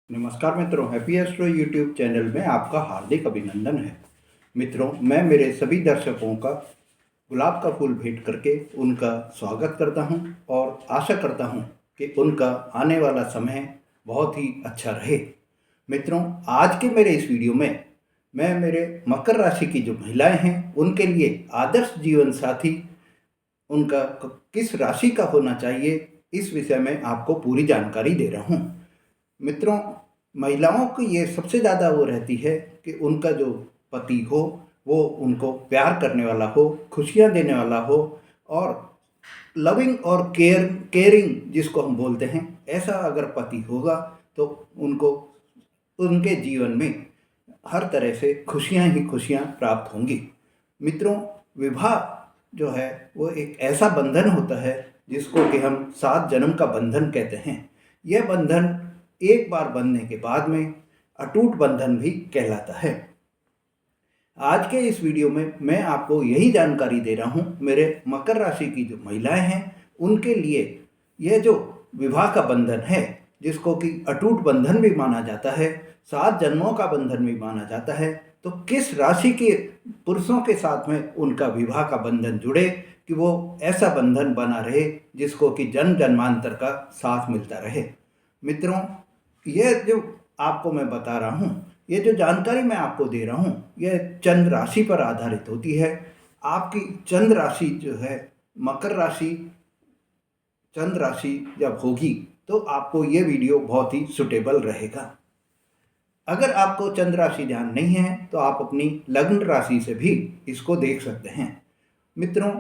नमस्कार मित्रों, happy astro YouTube channel में आपका हार्दिक अभिनंदन है। मित्रों, मैं मेरे सभी दर्शकों का गुलाब का फूल भेंट करके उनका स्वागत करता हूं और आशा करता हूं कि उनका आने वाला समय बहुत ही अच्छा रहे। मित्रों, आज के मेरे इस वीडियो में मैं मेरे मकर राशि की जो महिलाएं हैं उनके लिए आदर्श जीवन साथी उनका किस राशि का होना चाहिए, इस विषय में आपको पूरी जानकारी दे रहा हूँ। मित्रों, महिलाओं की ये सबसे ज़्यादा वो रहती है कि उनका जो पति हो वो उनको प्यार करने वाला हो, खुशियाँ देने वाला हो और लविंग और केयरिंग जिसको हम बोलते हैं, ऐसा अगर पति होगा तो उनको उनके जीवन में हर तरह से खुशियाँ ही खुशियाँ प्राप्त होंगी। मित्रों, विवाह जो है वो एक ऐसा बंधन होता है जिसको कि हम 7 जन्म का बंधन कहते हैं। यह बंधन एक बार बंधने के बाद में अटूट बंधन भी कहलाता है। आज के इस वीडियो में मैं आपको यही जानकारी दे रहा हूँ, मेरे मकर राशि की जो महिलाएं हैं उनके लिए यह जो विवाह का बंधन है, जिसको कि अटूट बंधन भी माना जाता है, 7 जन्मों का बंधन भी माना जाता है, तो किस राशि के पुरुषों के साथ में उनका विवाह का बंधन जुड़े कि वो ऐसा बंधन बना रहे जिसको कि जन्म जन्मांतर का साथ मिलता रहे। मित्रों, यह जो आपको मैं बता रहा हूँ, ये जो जानकारी मैं आपको दे रहा हूँ, यह चंद्र राशि पर आधारित होती है। आपकी चंद्र राशि जो है मकर राशि, चंद्र राशि जब होगी तो आपको ये वीडियो बहुत ही सुटेबल रहेगा। अगर आपको चंद्र राशि ध्यान नहीं है तो आप अपनी लग्न राशि से भी इसको देख सकते हैं। मित्रों,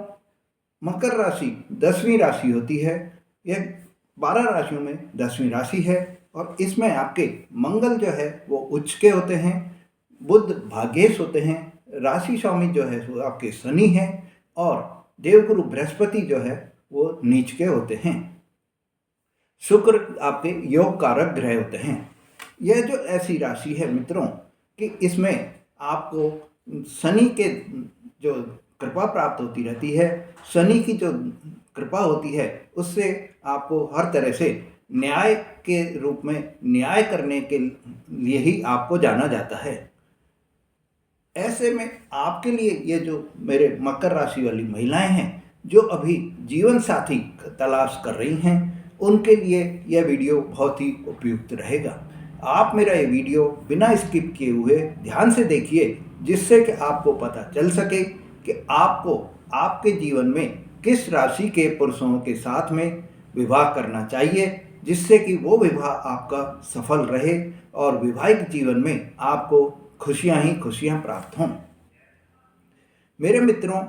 मकर राशि 10वीं राशि होती है। यह 12 राशियों में 10वीं राशि है और इसमें आपके मंगल जो है वो उच्च के होते हैं, बुध भाग्येश होते हैं, राशि स्वामी जो है वो आपके शनि हैं और देवगुरु बृहस्पति जो है वो नीच के होते हैं। शुक्र आपके योग कारक ग्रह होते हैं। यह जो ऐसी राशि है मित्रों कि इसमें आपको शनि के जो कृपा प्राप्त होती रहती है, शनि की जो कृपा होती है उससे आपको हर तरह से न्याय के रूप में न्याय करने के लिए ही आपको जाना जाता है। ऐसे में आपके लिए ये जो मेरे मकर राशि वाली महिलाएं हैं जो अभी जीवन साथी तलाश कर रही हैं, उनके लिए यह वीडियो बहुत ही उपयुक्त रहेगा। आप मेरा ये वीडियो बिना स्किप किए हुए ध्यान से देखिए, जिससे कि आपको पता चल सके कि आपको आपके जीवन में किस राशि के पुरुषों के साथ में विवाह करना चाहिए, जिससे कि वो विवाह आपका सफल रहे और वैवाहिक जीवन में आपको खुशियां ही खुशियां प्राप्त हों। मेरे मित्रों,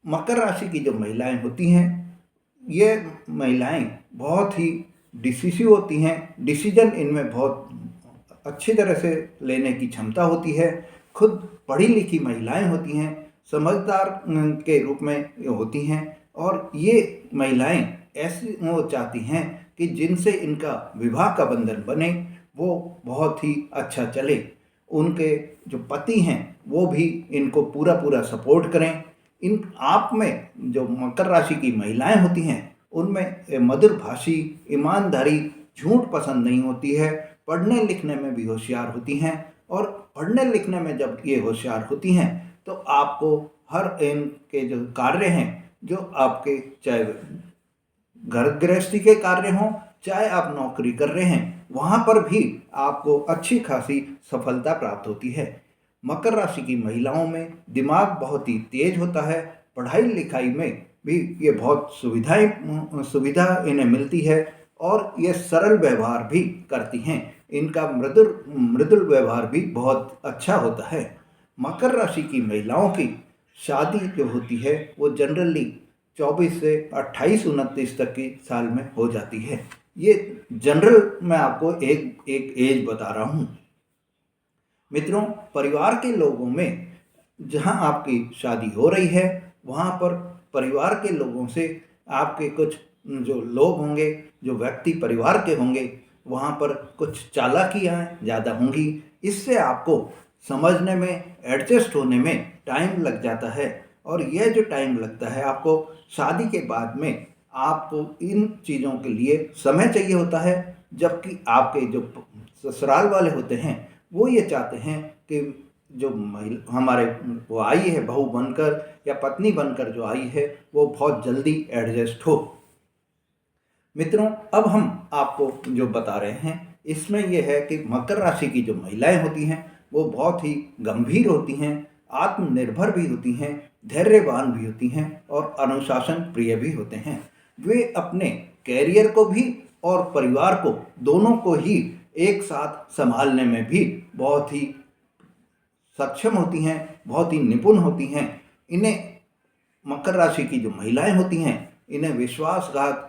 मकर राशि की जो महिलाएं होती हैं, ये महिलाएं बहुत ही डिसिसिव होती हैं। डिसीजन इनमें बहुत अच्छी तरह से लेने की क्षमता होती है। खुद पढ़ी लिखी महिलाएं होती हैं, समझदार के रूप में होती हैं और ये महिलाएं ऐसी वो चाहती हैं कि जिनसे इनका विवाह का बंधन बने वो बहुत ही अच्छा चले। उनके जो पति हैं वो भी इनको पूरा पूरा सपोर्ट करें। इन आप में जो मकर राशि की महिलाएं होती हैं उनमें मधुर भाषी, ईमानदारी, झूठ पसंद नहीं होती है, पढ़ने लिखने में भी होशियार होती हैं और पढ़ने लिखने में जब ये होशियार होती हैं तो आपको हर इनके जो कार्य हैं, जो आपके चाहे घर गृहस्थी के कार्य हों, चाहे आप नौकरी कर रहे हैं, वहाँ पर भी आपको अच्छी खासी सफलता प्राप्त होती है। मकर राशि की महिलाओं में दिमाग बहुत ही तेज होता है, पढ़ाई लिखाई में भी ये बहुत सुविधा इन्हें मिलती है और ये सरल व्यवहार भी करती हैं। इनका मृदुल मृदुल व्यवहार भी बहुत अच्छा होता है। मकर राशि की महिलाओं की शादी जो होती है वो जनरली 24 से 28-29 तक की साल में हो जाती है। ये जनरल मैं आपको एक एज बता रहा हूँ। मित्रों, परिवार के लोगों में जहाँ आपकी शादी हो रही है वहाँ पर परिवार के लोगों से आपके कुछ जो लोग होंगे, जो व्यक्ति परिवार के होंगे, वहाँ पर कुछ चालाकियाँ ज़्यादा होंगी। इससे आपको समझने में, एडजस्ट होने में टाइम लग जाता है और यह जो टाइम लगता है आपको शादी के बाद में, आपको इन चीज़ों के लिए समय चाहिए होता है, जबकि आपके जो ससुराल वाले होते हैं वो ये चाहते हैं कि जो महिला हमारे वो आई है बहू बनकर या पत्नी बनकर जो आई है वो बहुत जल्दी एडजस्ट हो। मित्रों, अब हम आपको जो बता रहे हैं इसमें यह है कि मकर राशि की जो महिलाएं होती हैं वो बहुत ही गंभीर होती हैं, आत्मनिर्भर भी होती हैं, धैर्यवान भी होती हैं और अनुशासन प्रिय भी होते हैं। वे अपने कैरियर को भी और परिवार को दोनों को ही एक साथ संभालने में भी बहुत ही सक्षम होती हैं, बहुत ही निपुण होती हैं। इन्हें मकर राशि की जो महिलाएं होती हैं इन्हें विश्वासघात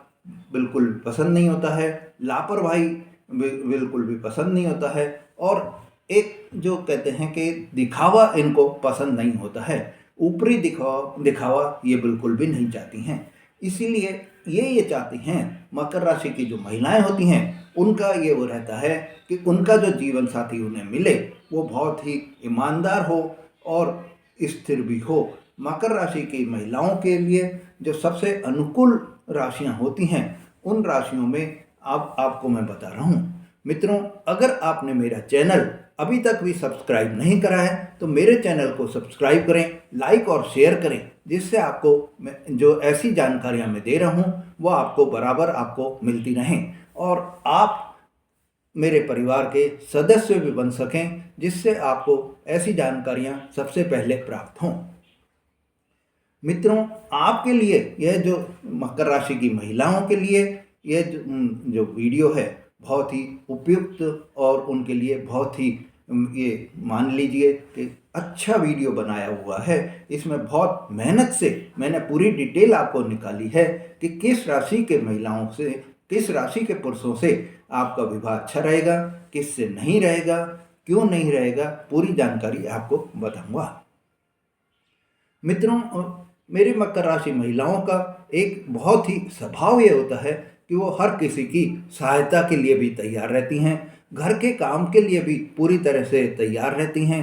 बिल्कुल पसंद नहीं होता है, लापरवाही बिल्कुल भी पसंद नहीं होता है और एक जो कहते हैं कि दिखावा इनको पसंद नहीं होता है, ऊपरी दिखावा ये बिल्कुल भी नहीं चाहती हैं। इसीलिए ये चाहती हैं मकर राशि की जो महिलाएं होती हैं उनका ये वो रहता है कि उनका जो जीवन साथी उन्हें मिले वो बहुत ही ईमानदार हो और स्थिर भी हो। मकर राशि की महिलाओं के लिए जो सबसे अनुकूल राशियां होती हैं उन राशियों में आपको मैं बता रहा हूं। मित्रों, अगर आपने मेरा चैनल अभी तक भी सब्सक्राइब नहीं करा है तो मेरे चैनल को सब्सक्राइब करें, लाइक और शेयर करें, जिससे आपको जो ऐसी जानकारियां मैं दे रहा हूं वो आपको बराबर आपको मिलती रहें और आप मेरे परिवार के सदस्य भी बन सकें, जिससे आपको ऐसी जानकारियां सबसे पहले प्राप्त हों। मित्रों, आपके लिए यह जो मकर राशि की महिलाओं के लिए यह जो वीडियो है बहुत ही उपयुक्त और उनके लिए बहुत ही ये मान लीजिए कि अच्छा वीडियो बनाया हुआ है। इसमें बहुत मेहनत से मैंने पूरी डिटेल आपको निकाली है कि किस राशि के महिलाओं से, किस राशि के पुरुषों से आपका विवाह अच्छा रहेगा, किस से नहीं रहेगा, क्यों नहीं रहेगा, पूरी जानकारी आपको बताऊंगा। मित्रों, मेरी मकर राशि महिलाओं का एक बहुत ही स्वभाव ये होता है कि वो हर किसी की सहायता के लिए भी तैयार रहती हैं, घर के काम के लिए भी पूरी तरह से तैयार रहती हैं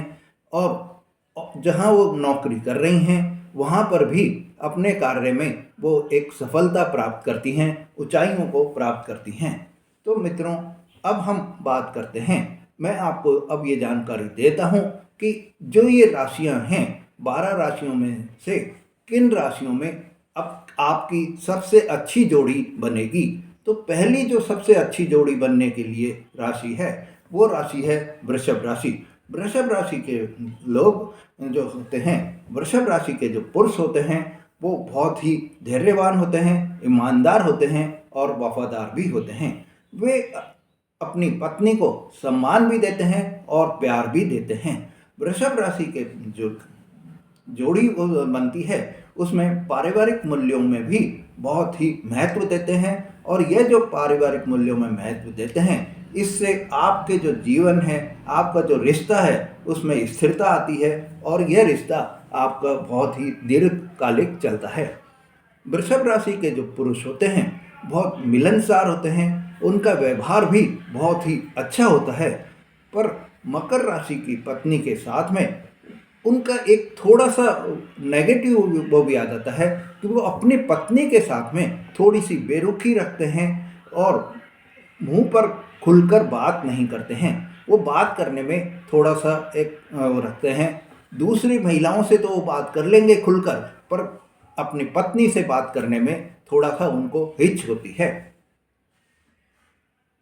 और जहाँ वो नौकरी कर रही हैं वहाँ पर भी अपने कार्य में वो एक सफलता प्राप्त करती हैं, ऊंचाइयों को प्राप्त करती हैं। तो मित्रों, अब हम बात करते हैं, मैं आपको अब ये जानकारी देता हूँ कि जो ये राशियाँ हैं 12 राशियों में से किन राशियों में अब आपकी सबसे अच्छी जोड़ी बनेगी। तो पहली जो सबसे अच्छी जोड़ी बनने के लिए राशि है वो राशि है वृषभ राशि। वृषभ राशि के लोग जो होते हैं, वृषभ राशि के जो पुरुष होते हैं वो बहुत ही धैर्यवान होते हैं, ईमानदार होते हैं और वफादार भी होते हैं। वे अपनी पत्नी को सम्मान भी देते हैं और प्यार भी देते हैं। वृषभ राशि के जो जोड़ी बनती है उसमें पारिवारिक मूल्यों में भी बहुत ही महत्व देते हैं और यह जो पारिवारिक मूल्यों में महत्व देते हैं इससे आपके जो जीवन है, आपका जो रिश्ता है उसमें स्थिरता आती है और यह रिश्ता आपका बहुत ही दीर्घकालिक चलता है। वृषभ राशि के जो पुरुष होते हैं बहुत मिलनसार होते हैं, उनका व्यवहार भी बहुत ही अच्छा होता है। पर मकर राशि की पत्नी के साथ में उनका एक थोड़ा सा नेगेटिव वो भी आ जाता है कि वो अपनी पत्नी के साथ में थोड़ी सी बेरुखी रखते हैं और मुंह पर खुलकर बात नहीं करते हैं। वो बात करने में थोड़ा सा एक वो रखते हैं। दूसरी महिलाओं से तो वो बात कर लेंगे खुलकर, पर अपनी पत्नी से बात करने में थोड़ा सा उनको हिच होती है।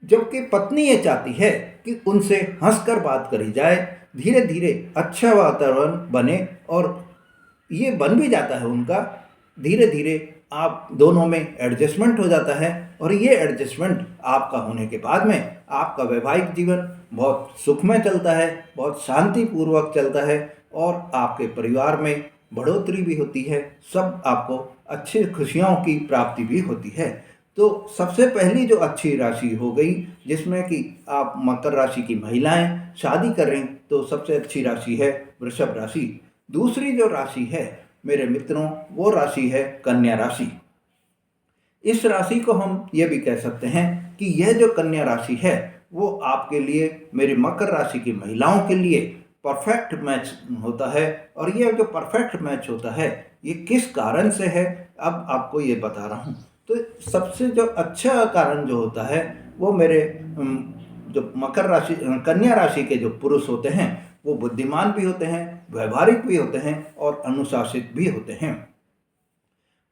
जबकि पत्नी ये चाहती है कि उनसे हंसकर बात करी जाए, धीरे धीरे अच्छा वातावरण बने और ये बन भी जाता है उनका। धीरे धीरे आप दोनों में एडजस्टमेंट हो जाता है और ये एडजस्टमेंट आपका होने के बाद में आपका वैवाहिक जीवन बहुत सुखमय चलता है, बहुत शांतिपूर्वक चलता है और आपके परिवार में बढ़ोतरी भी होती है। सब आपको अच्छी खुशियों की प्राप्ति भी होती है। तो सबसे पहली जो अच्छी राशि हो गई जिसमें कि आप मकर राशि की महिलाएं शादी कर रही, तो सबसे अच्छी राशि है वृषभ राशि। दूसरी जो राशि है मेरे मित्रों वो राशि है कन्या राशि। इस राशि को हम ये भी कह सकते हैं कि यह जो कन्या राशि है वो आपके लिए, मेरी मकर राशि की महिलाओं के लिए परफेक्ट मैच होता है। और यह जो परफेक्ट मैच होता है ये किस कारण से है अब आपको ये बता रहा हूँ। तो सबसे जो अच्छा कारण जो होता है वो मेरे जो मकर राशि कन्या राशि के जो पुरुष होते हैं वो बुद्धिमान भी होते हैं, व्यवहारिक भी होते हैं और अनुशासित भी होते हैं।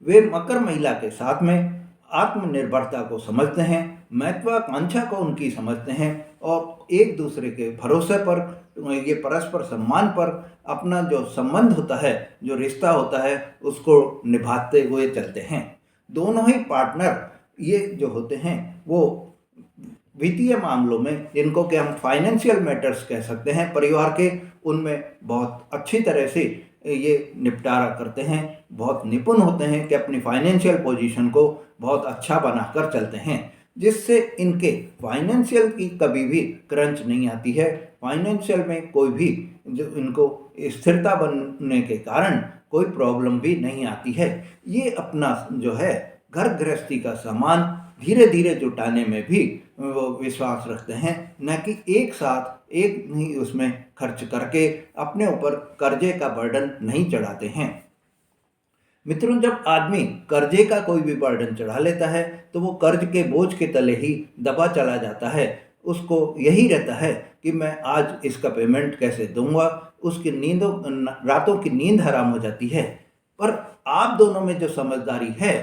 वे मकर महिला के साथ में आत्मनिर्भरता को समझते हैं, महत्वाकांक्षा को उनकी समझते हैं और एक दूसरे के भरोसे पर, ये परस्पर सम्मान पर अपना जो संबंध होता है, जो रिश्ता होता है, उसको निभाते हुए चलते हैं। दोनों ही पार्टनर ये जो होते हैं वो वित्तीय मामलों में, जिनको कि हम फाइनेंशियल मैटर्स कह सकते हैं परिवार के, उनमें बहुत अच्छी तरह से ये निपटारा करते हैं, बहुत निपुण होते हैं कि अपनी फाइनेंशियल पोजीशन को बहुत अच्छा बनाकर चलते हैं, जिससे इनके फाइनेंशियल की कभी भी क्रंच नहीं आती है। फाइनेंशियल में कोई भी जो इनको स्थिरता बनने के कारण कोई प्रॉब्लम भी नहीं आती है। ये अपना जो है घर गृहस्थी का सामान धीरे धीरे जुटाने में भी वो विश्वास रखते हैं, न कि एक साथ एक ही उसमें खर्च करके अपने ऊपर कर्जे का बर्डन नहीं चढ़ाते हैं। मित्रों, जब आदमी कर्जे का कोई भी बर्डन चढ़ा लेता है तो वो कर्ज के बोझ के तले ही दबा चला जाता है। उसको यही रहता है कि मैं आज इसका पेमेंट कैसे दूंगा, उसकी रातों की नींद हराम हो जाती है। पर आप दोनों में जो समझदारी है,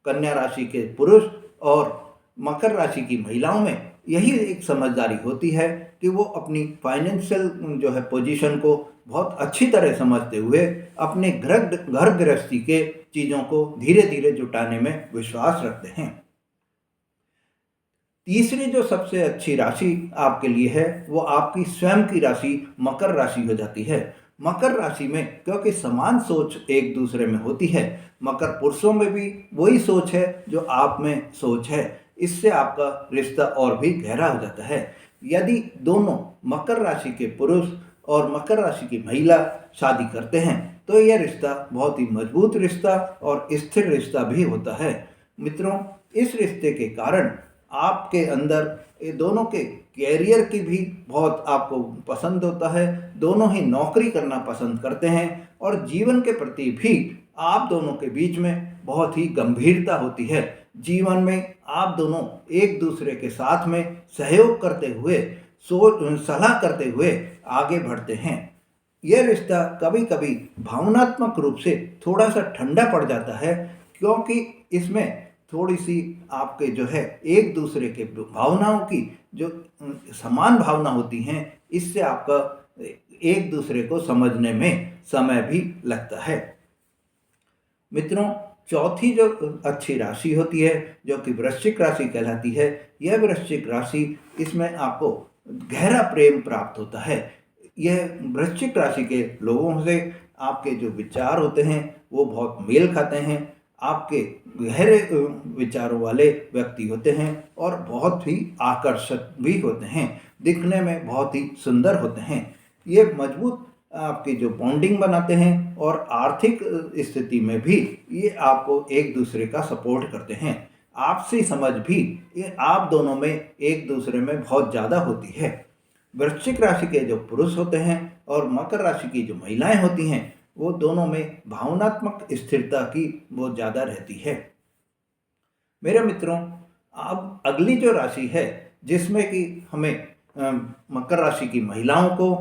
कन्या राशि के पुरुष और मकर राशि की महिलाओं में, यही एक समझदारी होती है कि वो अपनी फाइनेंशियल जो है पोजीशन को बहुत अच्छी तरह समझते हुए अपने घर गृहस्थी के चीज़ों को धीरे धीरे जुटाने में विश्वास रखते हैं। तीसरी जो सबसे अच्छी राशि आपके लिए है वो आपकी स्वयं की राशि मकर राशि हो जाती है। मकर राशि में क्योंकि समान सोच एक दूसरे में होती है, मकर पुरुषों में भी वही सोच है जो आप में सोच है, इससे आपका रिश्ता और भी गहरा हो जाता है। यदि दोनों मकर राशि के पुरुष और मकर राशि की महिला शादी करते हैं तो यह रिश्ता बहुत ही मजबूत रिश्ता और स्थिर रिश्ता भी होता है। मित्रों, इस रिश्ते के कारण आपके अंदर ये दोनों के कैरियर की भी बहुत आपको पसंद होता है, दोनों ही नौकरी करना पसंद करते हैं और जीवन के प्रति भी आप दोनों के बीच में बहुत ही गंभीरता होती है। जीवन में आप दोनों एक दूसरे के साथ में सहयोग करते हुए, सलाह करते हुए आगे बढ़ते हैं। यह रिश्ता कभी कभी भावनात्मक रूप से थोड़ा सा ठंडा पड़ जाता है, क्योंकि इसमें थोड़ी सी आपके जो है एक दूसरे के भावनाओं की जो समान भावना होती हैं, इससे आपका एक दूसरे को समझने में समय भी लगता है। मित्रों, चौथी जो अच्छी राशि होती है जो कि वृश्चिक राशि कहलाती है, यह वृश्चिक राशि, इसमें आपको गहरा प्रेम प्राप्त होता है। यह वृश्चिक राशि के लोगों से आपके जो विचार होते हैं वो बहुत मेल खाते हैं, आपके गहरे विचारों वाले व्यक्ति होते हैं और बहुत ही आकर्षक भी होते हैं, दिखने में बहुत ही सुंदर होते हैं। ये मजबूत आपकी जो बॉन्डिंग बनाते हैं और आर्थिक स्थिति में भी ये आपको एक दूसरे का सपोर्ट करते हैं। आपसी समझ भी ये आप दोनों में एक दूसरे में बहुत ज़्यादा होती है। वृश्चिक राशि के जो पुरुष होते हैं और मकर राशि की जो महिलाएं होती हैं, वो दोनों में भावनात्मक स्थिरता की बहुत ज़्यादा रहती है। मेरे मित्रों, अब अगली जो राशि है जिसमें कि हमें मकर राशि की महिलाओं को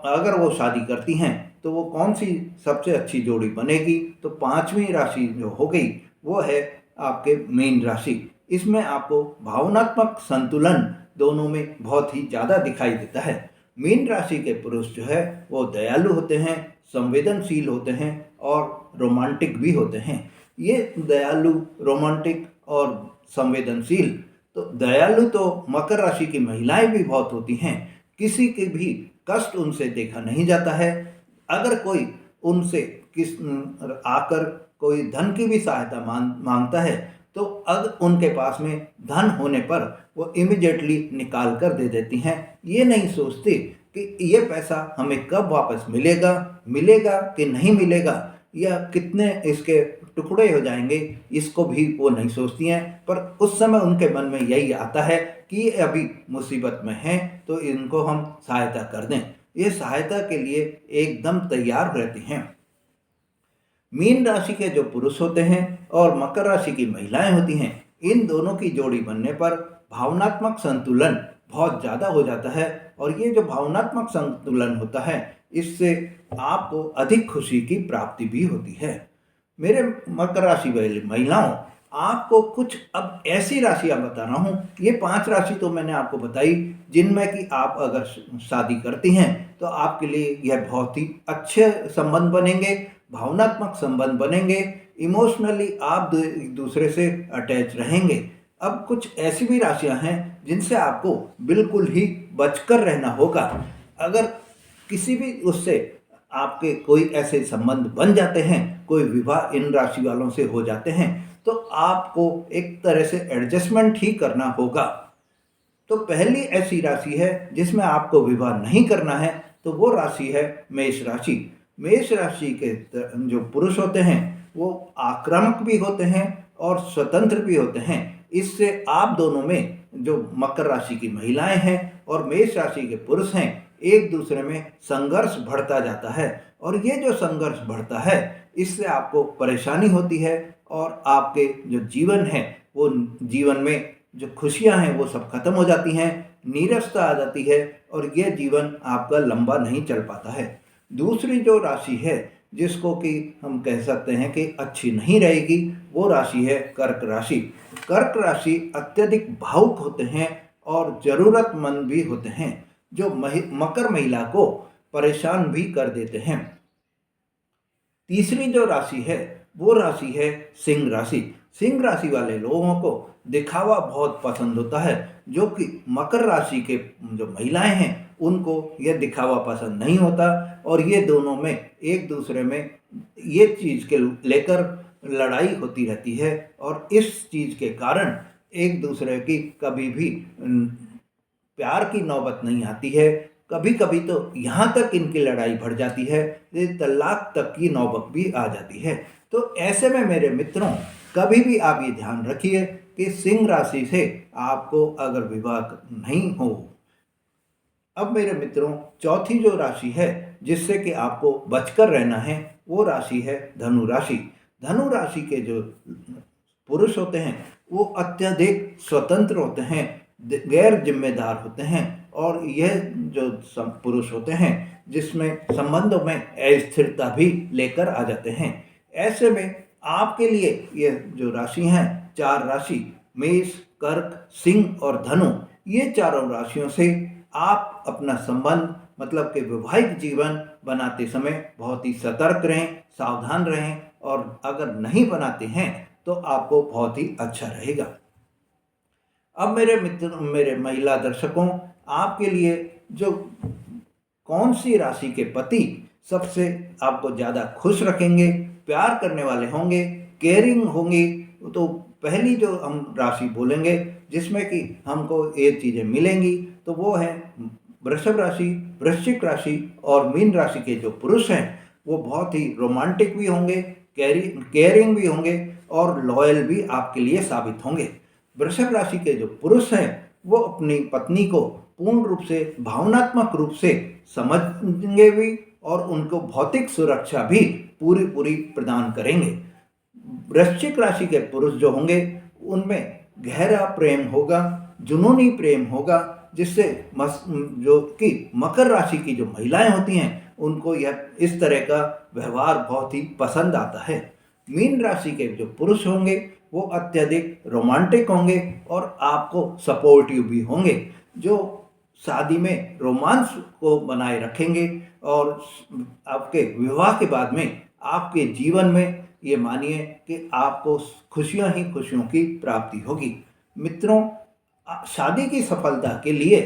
अगर वो शादी करती हैं तो वो कौन सी सबसे अच्छी जोड़ी बनेगी, तो पांचवी राशि जो हो गई वो है आपके मीन राशि। इसमें आपको भावनात्मक संतुलन दोनों में बहुत ही ज़्यादा दिखाई देता है। मीन राशि के पुरुष जो है वो दयालु होते हैं, संवेदनशील होते हैं और रोमांटिक भी होते हैं। ये दयालु, रोमांटिक और संवेदनशील, तो दयालु तो मकर राशि की महिलाएं भी बहुत होती हैं। किसी के भी कष्ट उनसे देखा नहीं जाता है। अगर कोई उनसे आकर कोई धन की भी सहायता मांगता है तो अगर उनके पास में धन होने पर वो इमिडिएटली निकाल कर दे देती हैं। ये नहीं सोचती कि ये पैसा हमें कब वापस मिलेगा कि नहीं मिलेगा, या कितने इसके टुकड़े हो जाएंगे, इसको भी वो नहीं सोचती हैं। पर उस समय उनके मन में यही आता है कि ये अभी मुसीबत में हैं तो इनको हम सहायता कर दें। ये सहायता के लिए एकदम तैयार रहती हैं। मीन राशि के जो पुरुष होते हैं और मकर राशि की महिलाएं होती हैं, इन दोनों की जोड़ी बनने पर भावनात्मक संतुलन बहुत ज़्यादा हो जाता है और ये जो भावनात्मक संतुलन होता है इससे आपको अधिक खुशी की प्राप्ति भी होती है। मेरे मकर राशि वाली महिलाओं, आपको कुछ अब ऐसी राशियां बता रहा हूं। ये 5 राशि तो मैंने आपको बताई जिनमें कि आप अगर शादी करती हैं तो आपके लिए यह बहुत ही अच्छे संबंध बनेंगे, भावनात्मक संबंध बनेंगे, इमोशनली आप एक दूसरे से अटैच रहेंगे। अब कुछ ऐसी भी राशियां हैं जिनसे आपको बिल्कुल ही बचकर रहना होगा। अगर किसी भी उससे आपके कोई ऐसे संबंध बन जाते हैं, कोई विवाह इन राशि वालों से हो जाते हैं, तो आपको एक तरह से एडजस्टमेंट ही करना होगा। तो पहली ऐसी राशि है जिसमें आपको विवाह नहीं करना है, तो वो राशि है मेष राशि। मेष राशि के जो पुरुष होते हैं वो आक्रामक भी होते हैं और स्वतंत्र भी होते हैं। इससे आप दोनों में, जो मकर राशि की महिलाएं हैं और मेष राशि के पुरुष हैं, एक दूसरे में संघर्ष बढ़ता जाता है और ये जो संघर्ष बढ़ता है इससे आपको परेशानी होती है और आपके जो जीवन है वो जीवन में जो खुशियां हैं वो सब खत्म हो जाती हैं, नीरसता आ जाती है और यह जीवन आपका लंबा नहीं चल पाता है। दूसरी जो राशि है जिसको कि हम कह सकते हैं कि अच्छी नहीं रहेगी, वो राशि है कर्क राशि। कर्क राशि अत्यधिक भावुक होते हैं और ज़रूरतमंद भी होते हैं, जो मकर महिला को परेशान भी कर देते हैं। तीसरी जो राशि है वो राशि है सिंह राशि। सिंह राशि वाले लोगों को दिखावा बहुत पसंद होता है, जो कि मकर राशि के जो महिलाएं हैं उनको यह दिखावा पसंद नहीं होता और ये दोनों में एक दूसरे में ये चीज़ के लेकर लड़ाई होती रहती है और इस चीज़ के कारण एक दूसरे की कभी भी प्यार की नौबत नहीं आती है। कभी कभी तो यहाँ तक इनकी लड़ाई बढ़ जाती है, तलाक तक की नौबत भी आ जाती है। तो ऐसे में मेरे मित्रों, कभी भी आप ये ध्यान रखिए कि सिंह राशि से आपको अगर विवाह नहीं हो। अब मेरे मित्रों, चौथी जो राशि है जिससे कि आपको बचकर रहना है वो राशि है धनु राशि। धनु राशि के जो पुरुष होते हैं वो अत्यधिक स्वतंत्र होते हैं, गैर जिम्मेदार होते हैं और यह जो पुरुष होते हैं जिसमें संबंधों में अस्थिरता भी लेकर आ जाते हैं। ऐसे में आपके लिए ये जो राशि हैं, 4 राशि मेष, कर्क, सिंह और धनु, ये चारों राशियों से आप अपना संबंध मतलब कि वैवाहिक जीवन बनाते समय बहुत ही सतर्क रहें, सावधान रहें और अगर नहीं बनाते हैं तो आपको बहुत ही अच्छा रहेगा। अब मेरे मित्र, मेरे महिला दर्शकों, आपके लिए जो कौन सी राशि के पति सबसे आपको ज़्यादा खुश रखेंगे, प्यार करने वाले होंगे, केयरिंग होंगी, तो पहली जो हम राशि बोलेंगे जिसमें कि हमको ये चीज़ें मिलेंगी तो वो है वृषभ राशि, वृश्चिक राशि और मीन राशि के जो पुरुष हैं वो बहुत ही रोमांटिक भी होंगे, केयरिंग भी होंगे और लॉयल भी आपके लिए साबित होंगे। वृषभ राशि के जो पुरुष हैं वो अपनी पत्नी को पूर्ण रूप से भावनात्मक रूप से समझेंगे भी और उनको भौतिक सुरक्षा भी पूरी प्रदान करेंगे। वृश्चिक राशि के पुरुष जो होंगे उनमें गहरा प्रेम होगा, जुनूनी प्रेम होगा, जिससे जो कि मकर राशि की जो महिलाएं होती हैं उनको यह इस तरह का व्यवहार बहुत ही पसंद आता है। मीन राशि के जो पुरुष होंगे वो अत्यधिक रोमांटिक होंगे और आपको सपोर्टिव भी होंगे, जो शादी में रोमांस को बनाए रखेंगे और आपके विवाह के बाद में आपके जीवन में ये मानिए कि आपको खुशियां ही खुशियों की प्राप्ति होगी। मित्रों, शादी की सफलता के लिए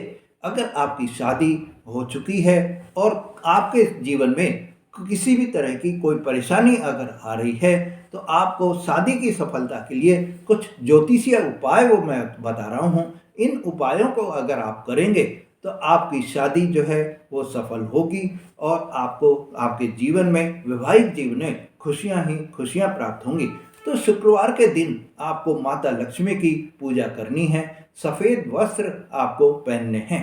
अगर आपकी शादी हो चुकी है और आपके जीवन में किसी भी तरह की कोई परेशानी अगर आ रही है तो आपको शादी की सफलता के लिए कुछ ज्योतिषीय उपाय वो मैं बता रहा हूँ। इन उपायों को अगर आप करेंगे तो आपकी शादी जो है वो सफल होगी और आपको आपके जीवन में, वैवाहिक जीवन में खुशियां ही खुशियां प्राप्त होंगी। तो शुक्रवार के दिन आपको माता लक्ष्मी की पूजा करनी है, सफ़ेद वस्त्र आपको पहनने हैं।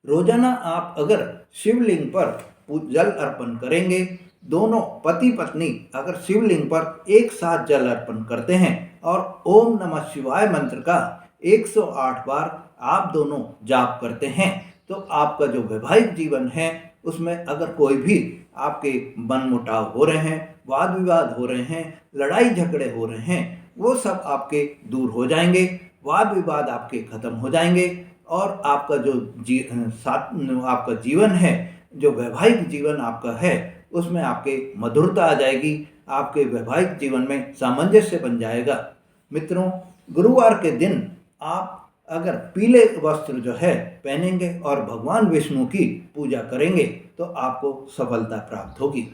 रोजाना आप अगर शिवलिंग पर जल अर्पण करेंगे, दोनों पति पत्नी अगर शिवलिंग पर एक साथ जल अर्पण करते हैं और ओम नमः शिवाय मंत्र का 108 बार आप दोनों जॉब करते हैं तो आपका जो वैवाहिक जीवन है उसमें अगर कोई भी आपके मनमुटाव हो रहे हैं, वाद विवाद हो रहे हैं, लड़ाई झगड़े हो रहे हैं, वो सब आपके दूर हो जाएंगे, वाद विवाद आपके खत्म हो जाएंगे और आपका जो आपका जीवन है, जो वैवाहिक जीवन आपका है, उसमें आपके मधुरता आ जाएगी, आपके वैवाहिक जीवन में सामंजस्य बन जाएगा। मित्रों, गुरुवार के दिन आप अगर पीले वस्त्र जो है पहनेंगे और भगवान विष्णु की पूजा करेंगे तो आपको सफलता प्राप्त होगी।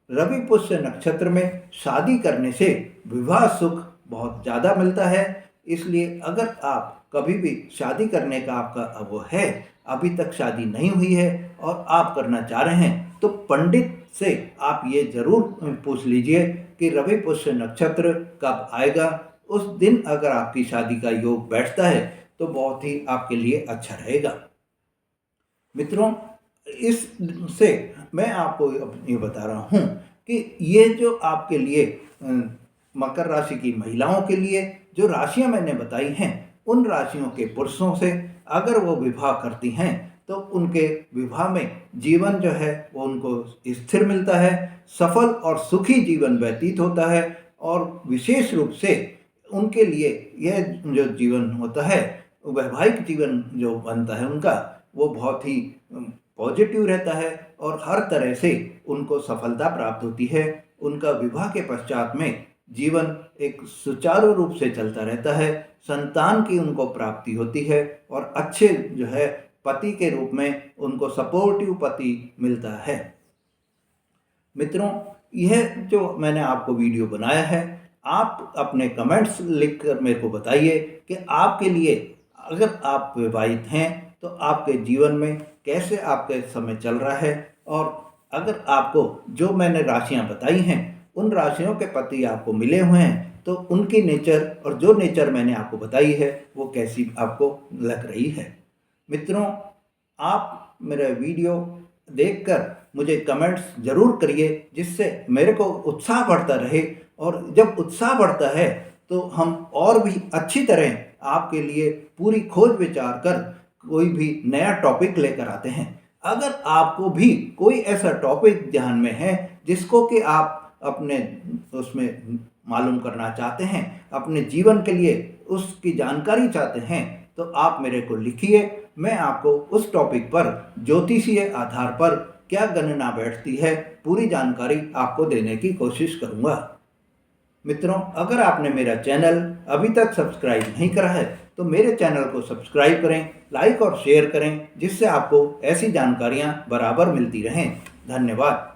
रवि पुष्य नक्षत्र में शादी करने से विवाह सुख बहुत ज़्यादा मिलता है, इसलिए अगर आप कभी भी शादी करने का आपका वो है, अभी तक शादी नहीं हुई है और आप करना चाह रहे हैं तो पंडित से आप ये ज़रूर पूछ लीजिए कि रवि पुष्य नक्षत्र कब आएगा। उस दिन अगर आपकी शादी का योग बैठता है तो बहुत ही आपके लिए अच्छा रहेगा। मित्रों, इससे मैं आपको ये बता रहा हूँ कि ये जो आपके लिए मकर राशि की महिलाओं के लिए जो राशियाँ मैंने बताई हैं, उन राशियों के पुरुषों से अगर वो विवाह करती हैं तो उनके विवाह में जीवन जो है वो उनको स्थिर मिलता है, सफल और सुखी जीवन व्यतीत होता है और विशेष रूप से उनके लिए यह जो जीवन होता है, वैवाहिक जीवन जो बनता है उनका, वो बहुत ही पॉजिटिव रहता है और हर तरह से उनको सफलता प्राप्त होती है। उनका विवाह के पश्चात में जीवन एक सुचारू रूप से चलता रहता है, संतान की उनको प्राप्ति होती है और अच्छे जो है पति के रूप में उनको सपोर्टिव पति मिलता है। मित्रों, यह जो मैंने आपको वीडियो बनाया है, आप अपने कमेंट्स लिखकर मेरे को बताइए कि आपके लिए, अगर आप विवाहित हैं तो आपके जीवन में कैसे आपका समय चल रहा है, और अगर आपको जो मैंने राशियां बताई हैं उन राशियों के पति आपको मिले हुए हैं तो उनकी नेचर और जो नेचर मैंने आपको बताई है वो कैसी आपको लग रही है। मित्रों, आप मेरा वीडियो देखकर मुझे कमेंट्स ज़रूर करिए, जिससे मेरे को उत्साह बढ़ता रहे, और जब उत्साह बढ़ता है तो हम और भी अच्छी तरह आपके लिए पूरी खोज विचार कर कोई भी नया टॉपिक लेकर आते हैं। अगर आपको भी कोई ऐसा टॉपिक ध्यान में है जिसको कि आप अपने उसमें मालूम करना चाहते हैं, अपने जीवन के लिए उसकी जानकारी चाहते हैं, तो आप मेरे को लिखिए। मैं आपको उस टॉपिक पर ज्योतिषीय आधार पर क्या गणना बैठती है पूरी जानकारी आपको देने की कोशिश करूंगा। मित्रों, अगर आपने मेरा चैनल अभी तक सब्सक्राइब नहीं करा है तो मेरे चैनल को सब्सक्राइब करें, लाइक और शेयर करें, जिससे आपको ऐसी जानकारियां बराबर मिलती रहें। धन्यवाद।